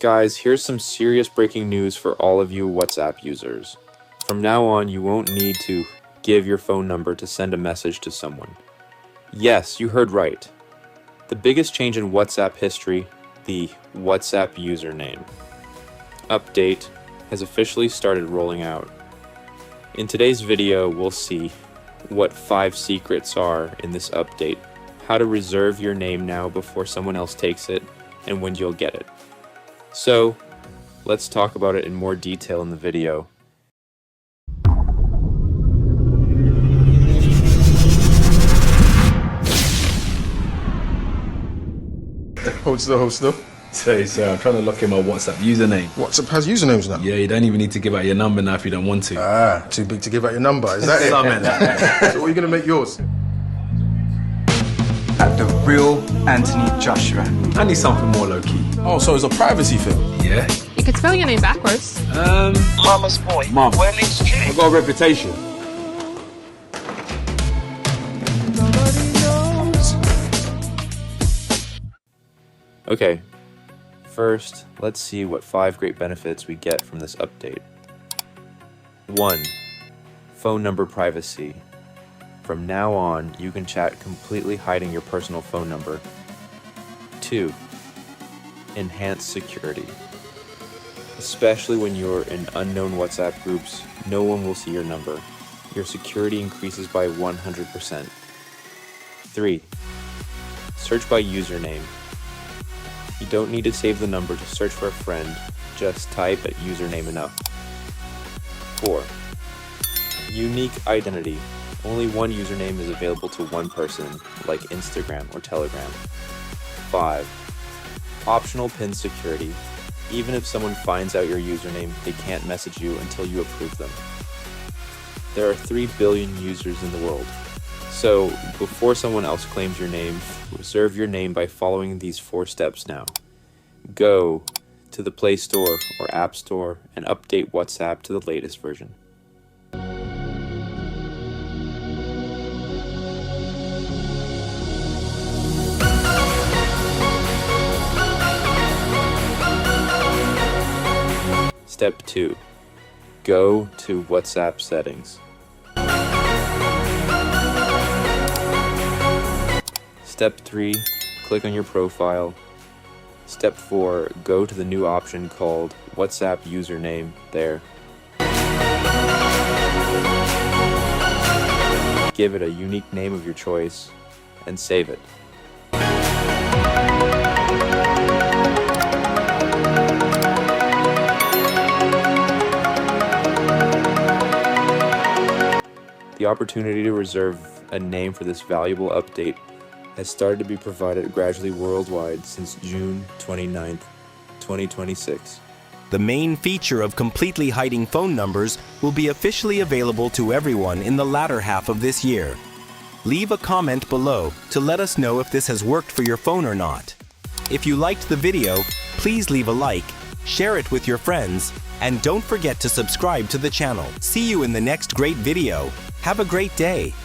Guys, here's some serious breaking news for all of you WhatsApp users. From now on, you won't need to give your phone number to send a message to someone. Yes, you heard right. The biggest change in WhatsApp history, the WhatsApp username update, has officially started rolling out. In today's video, we'll see what 5 secrets are in this update, how to reserve your name now before someone else takes it, and when you'll get it. So, let's talk about it in more detail in the video. Hold still. So I'm trying to lock in my WhatsApp username. WhatsApp has usernames now? Yeah, you don't even need to give out your number now if you don't want to. Ah, too big to give out your number, is that it? Something like that. So what are you going to make yours? At the real Anthony Joshua. I need something more low-key. Oh, so it's a privacy thing? Yeah. You could spell your name backwards. Mama's boy. Mum. Well, it's true. I've got a reputation. Okay, first, let's see what 5 great benefits we get from this update. 1. Phone number privacy. From now on, you can chat completely hiding your personal phone number. 2. Enhanced security. Especially when you're in unknown WhatsApp groups, no one will see your number. Your security increases by 100%. 3. Search by username. You don't need to save the number to search for a friend, just type at username enough. 4. Unique identity. Only one username is available to one person, like Instagram or Telegram. 5. Optional pin security. Even if someone finds out your username, they can't message you until you approve them. There are 3 billion users in the world. So, before someone else claims your name, reserve your name by following these 4 steps now. Go to the Play Store or App Store and update WhatsApp to the latest version. Step 2. Go to WhatsApp settings. Step 3. Click on your profile. Step 4. Go to the new option called WhatsApp username there. Give it a unique name of your choice and save it. The opportunity to reserve a name for this valuable update has started to be provided gradually worldwide since June 29th, 2026. The main feature of completely hiding phone numbers will be officially available to everyone in the latter half of this year. Leave a comment below to let us know if this has worked for your phone or not. If you liked the video, please leave a like, share it with your friends, and don't forget to subscribe to the channel. See you in the next great video. Have a great day.